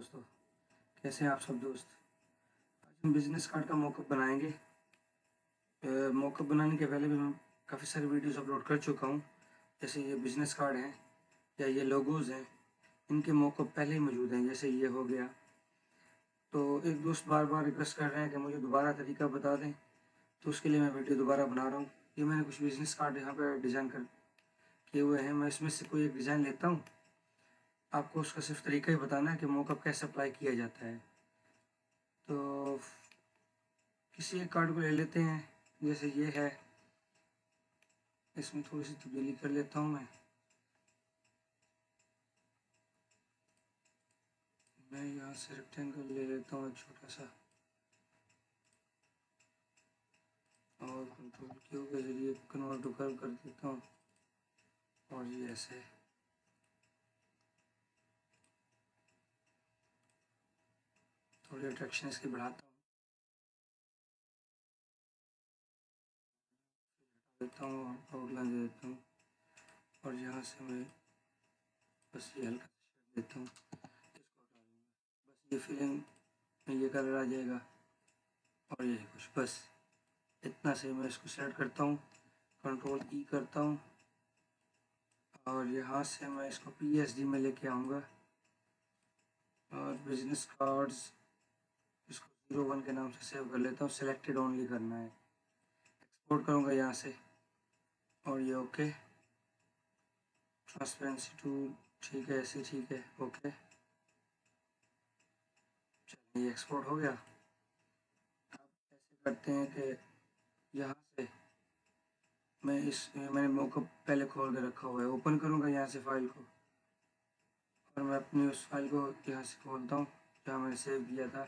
दोस्तों, कैसे हैं आप सब दोस्त। आज हम बिजनेस कार्ड का मॉकअप बनाएंगे। मॉकअप बनाने के पहले भी मैं काफ़ी सारी वीडियोस अपलोड कर चुका हूँ। जैसे ये बिजनेस कार्ड हैं या ये लोगोज़ हैं, इनके मॉकअप पहले ही मौजूद हैं। जैसे ये हो गया, तो एक दोस्त बार बार रिक्वेस्ट कर रहे हैं कि मुझे दोबारा तरीका बता दें, तो उसके लिए मैं वीडियो दोबारा बना रहा हूँ। ये मैंने कुछ बिजनेस कार्ड यहाँ पर डिज़ाइन कर किए हुए हैं। मैं इसमें से कोई एक डिज़ाइन लेता हूँ, आपको उसका सिर्फ तरीका ही बताना है कि मॉकअप कैसे अप्लाई किया जाता है। तो किसी एक कार्ड को ले लेते हैं, जैसे ये है। इसमें थोड़ी सी तब्दीली कर लेता हूँ मैं यहाँ से रेक्टेंगल ले लेता हूँ एक छोटा सा, और कंट्रोल क्यू के जरिए कन्वर्ट टू कर्व कर देता हूँ, और ये ऐसे थोड़ी अट्रैक्शन इसकी बढ़ाता हूँ, देता हूँ और आउटलाइन दे देता हूँ। और यहाँ से मैं बस ये हल्का सा देता हूँ, इसको हटा दूँगा। बस ये फिलिंग में ये कलर आ जाएगा, और ये कुछ बस इतना से मैं इसको सेलेक्ट करता हूँ, कंट्रोल ई करता हूँ, और यहाँ से मैं इसको PSD में लेके आऊँगा, और बिजनेस कार्ड्स इसको 01 के नाम से सेव कर लेता हूँ। सिलेक्टेड ओनली करना है, एक्सपोर्ट करूँगा यहाँ से, और ये ओके। ट्रांसपेरेंसी टूल ठीक है, ऐसे ठीक है, ओके। चलिए एक्सपोर्ट हो गया। अब ऐसे करते हैं कि यहाँ से मैंने मॉकअप पहले खोल के रखा हुआ है, ओपन करूँगा यहाँ से फाइल को, और मैं अपनी उस फाइल को यहाँ से खोलता हूँ जहाँ मैंने सेव किया था।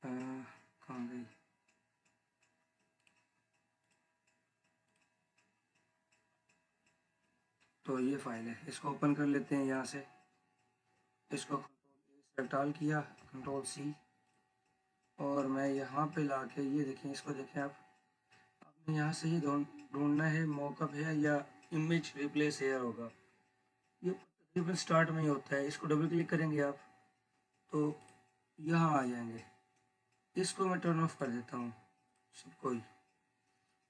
कहाँ गई, तो ये फाइल है, इसको ओपन कर लेते हैं यहाँ से। इसको कंट्रोल डाल किया, कंट्रोल C, और मैं यहाँ पे लाके ये देखें, इसको देखें आप। आपने यहाँ से ये ढूंढना है मॉकअप है या इमेज रिप्लेस हेयर होगा। ये तकरीबन स्टार्ट में ही होता है। इसको डबल क्लिक करेंगे आप तो यहाँ आ जाएंगे। इसको मैं टर्न ऑफ कर देता हूँ सबको ही।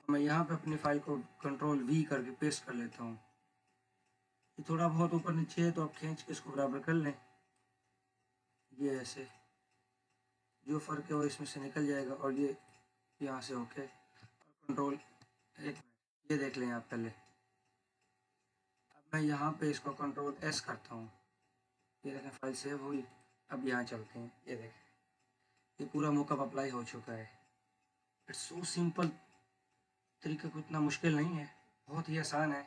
मैं यहाँ पे अपनी फाइल को कंट्रोल V करके पेस्ट कर लेता हूँ। ये थोड़ा बहुत ऊपर नीचे है तो आप खींच के इसको बराबर कर लें। ये ऐसे जो फ़र्क है वो इसमें से निकल जाएगा, और ये यहाँ से ओके। कंट्रोल, एक मिनट, ये देख लें आप पहले। अब मैं यहाँ पे इसको कंट्रोल S करता हूँ, ये देखें फाइल सेव हुई। अब यहाँ चलते हैं, ये देखें ये पूरा मॉकअप अप्लाई हो चुका है। इट्स सो सिंपल, तरीका कोई इतना मुश्किल नहीं है, बहुत ही आसान है।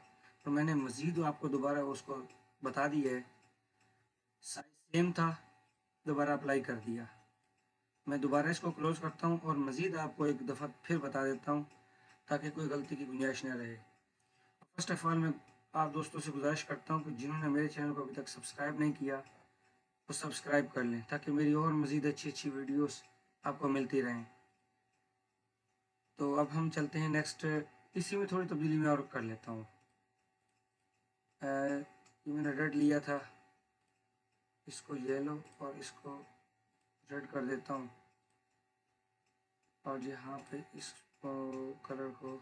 और मैंने मज़ीद आपको दोबारा उसको बता दिया है, साइज सेम था, दोबारा अप्लाई कर दिया। मैं दोबारा इसको क्लोज करता हूँ और मज़ीद आपको एक दफ़ा फिर बता देता हूँ ताकि कोई गलती की गुंजाइश न रहे। फर्स्ट ऑफ़ ऑल मैं आप दोस्तों से गुजारिश करता हूँ कि जिन्होंने मेरे चैनल को अभी तक सब्सक्राइब नहीं किया वो सब्सक्राइब कर लें ताकि मेरी और मज़ीद अच्छी अच्छी वीडियोस आपको मिलती रहें। तो अब हम चलते हैं नेक्स्ट। इसी में थोड़ी तब्दीली मैं और कर लेता हूँ। ये मैंने रेड लिया था, इसको येलो और इसको रेड कर देता हूँ, और यहाँ पे इस कलर को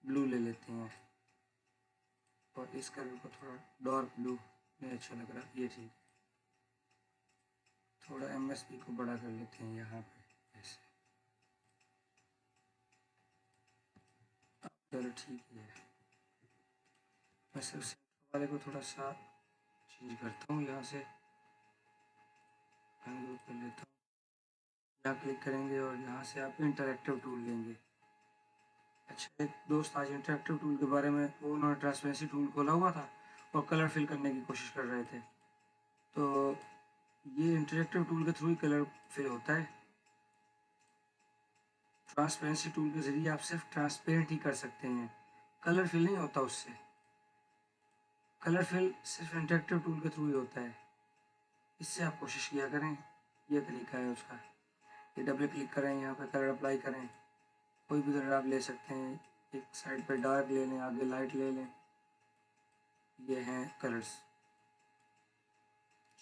ब्लू ले लेते हैं, और इस कलर को थोड़ा डार्क ब्लू नहीं अच्छा लग रहा, ये ठीक। थोड़ा MSP को बड़ा कर लेते हैं यहाँ पे ऐसे, चलो ठीक है। मैं सिर्फ सेंटर वाले को थोड़ा सा चेंज करता हूँ, यहाँ से एंगल कर लेता हूँ। यहाँ क्लिक करेंगे और यहाँ से आप इंटरैक्टिव टूल लेंगे। अच्छा, एक दोस्त आज इंटरैक्टिव टूल के बारे में, वो उन्होंने ट्रांसपेरेंसी टूल खोला हुआ था और कलर फिल करने की कोशिश कर रहे थे। तो ये इंटरैक्टिव टूल के थ्रू ही कलर फिल होता है। ट्रांसपेरेंसी टूल के ज़रिए आप सिर्फ ट्रांसपेरेंट ही कर सकते हैं, कलर फिल नहीं होता उससे। कलर फिल सिर्फ इंटरैक्टिव टूल के थ्रू ही होता है। इससे आप कोशिश किया करें, ये तरीका है उसका। ये डबल क्लिक करें, यहाँ पे कलर अप्लाई करें, कोई भी कलर आप ले सकते हैं। एक साइड पे डार्क ले लें, आगे लाइट ले लें। ये हैं कलर्स।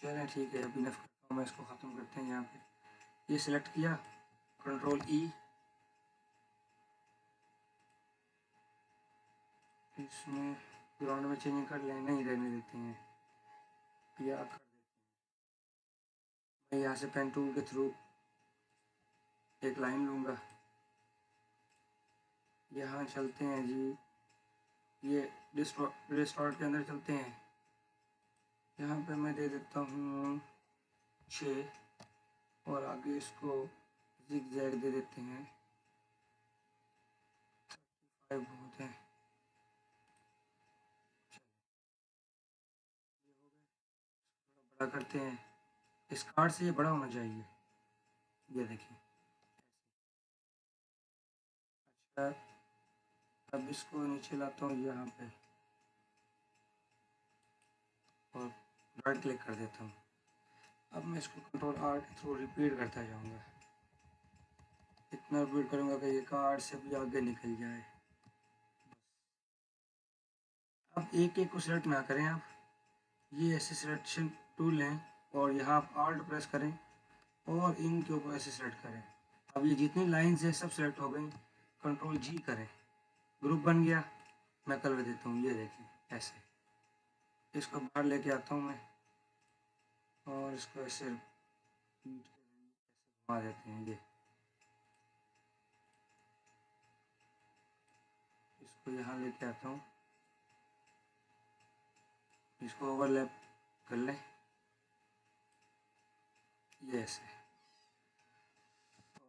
चलें ठीक है, अभी नफ करता हूँ मैं, इसको ख़त्म करते हैं। यहाँ पे ये सिलेक्ट किया, कंट्रोल ई, इसमें ग्राउंड में चेंज कर लें, नहीं रहने देते हैं या कर देते हैं। मैं यहाँ से पेन टूल के थ्रू एक लाइन लूँगा, यहाँ चलते हैं जी, ये डिस्टॉर्ट के अंदर चलते हैं। यहाँ पे मैं दे देता हूँ 6 और आगे इसको जिग जैग दे देते हैं 35 बहुत है। बड़ा करते हैं, इस कार्ड से ये बड़ा होना चाहिए, ये देखिए। अच्छा, अब इसको नीचे लाता हूँ यहाँ पे और राइट क्लिक कर देता हूँ। अब मैं इसको कंट्रोल आर के थ्रू रिपीट करता जाऊँगा, इतना रिपीट करूँगा कि ये कार्ड से भी आगे निकल जाए। अब एक एक को सिलेक्ट ना करें आप, ये ऐसे सिलेक्शन टूल लें और यहाँ आप आल्ट प्रेस करें और इनके ऊपर ऐसे सिलेक्ट करें। अब ये जितनी लाइन्स हैं सब सिलेक्ट हो गई, कंट्रोल जी करें, ग्रुप बन गया। मैं कलर देता हूँ, ये देखें ऐसे, इसको बाहर लेके आता हूँ मैं और इसको ऐसे घुमा देते हैं। ये इसको यहाँ लेके आता हूँ, इसको ओवरलैप कर लें, ये ऐसे,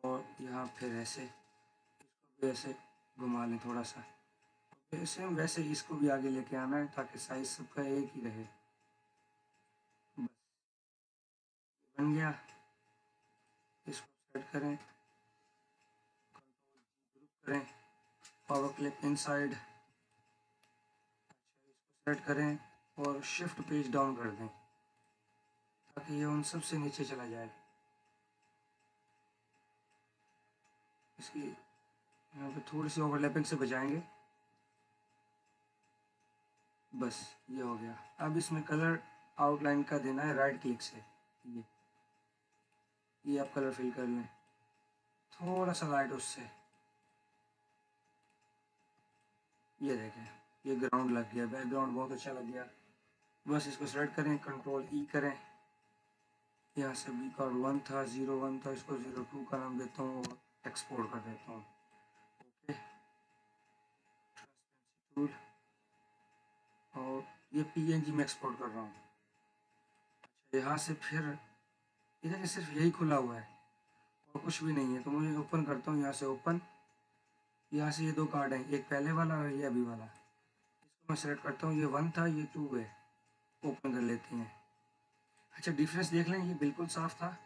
और यहाँ फिर ऐसे, इसको भी ऐसे घुमा लें थोड़ा सा, ऐसे वैसे इसको भी आगे लेके आना है ताकि साइज सबका एक ही रहे। बस बन गया, इसको सेट करें, ग्रुप करें, पावर क्लिक इनसाइड, अच्छा इसको सेट करें और शिफ्ट पेज डाउन कर दें ताकि ये उन सब से नीचे चला जाए। इसकी यहाँ पे थोड़ी सी ओवरलैपिंग से बचाएंगे, बस ये हो गया। अब इसमें कलर आउटलाइन का देना है राइट क्लिक से, ये आप कलर फिल कर लें थोड़ा सा लाइट उससे, ये देखें ये ग्राउंड लग गया, बैकग्राउंड बहुत अच्छा लग गया। बस इसको सेलेक्ट करें, कंट्रोल ई करें, यहाँ से बी कार्ड 1 था, 01 था, इसको 02 का नाम देता हूँ और एक्सपोर्ट कर देता हूँ। ओके, टूल, और ये पीएनजी में एक्सपोर्ट कर रहा हूँ। अच्छा, यहाँ से फिर इधर सिर्फ यही खुला हुआ है और कुछ भी नहीं है, तो मुझे ओपन करता हूँ, यहाँ से ओपन, यहाँ से ये 2 कार्ड हैं, एक पहले वाला और ये अभी वाला, इसको मैं सेलेक्ट करता हूँ, ये 1 था ये 2 है, ओपन कर लेते हैं। अच्छा डिफरेंस देख लें, ये बिल्कुल साफ़ था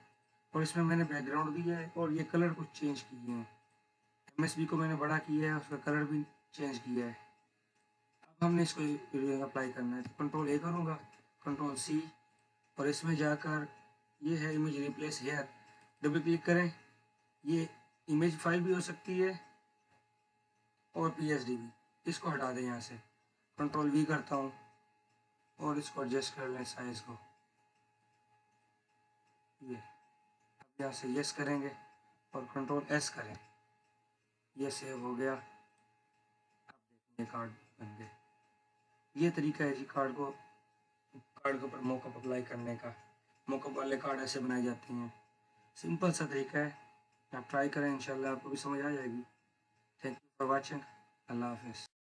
और इसमें मैंने बैकग्राउंड दिया है और ये कलर कुछ चेंज किए हैं, एमएसबी को मैंने बड़ा किया है, उसका कलर भी चेंज किया है। अब हमने इसको अप्लाई करना है, तो कंट्रोल ए करूँगा, कंट्रोल सी, और इसमें जाकर ये है image replace here, double click करें, ये इमेज फाइल भी हो सकती है और पीएसडी भी, इसको हटा दें यहाँ से, कंट्रोल वी करता हूँ और इसको एडजस्ट कर लें साइज़ को, ये अब यहाँ से यस करेंगे और कंट्रोल एस करें, ये सेव हो गया। अब देखिए कार्ड बन गए। ये तरीका है जी कार्ड के ऊपर मॉकअप अप्लाई करने का। मॉकअप वाले कार्ड ऐसे बनाए जाते हैं, सिंपल सा तरीका है, आप ट्राई करें, इंशाल्लाह आपको भी समझ आ जाएगी। थैंक यू फॉर वॉचिंग, अल्लाह हाफिज़।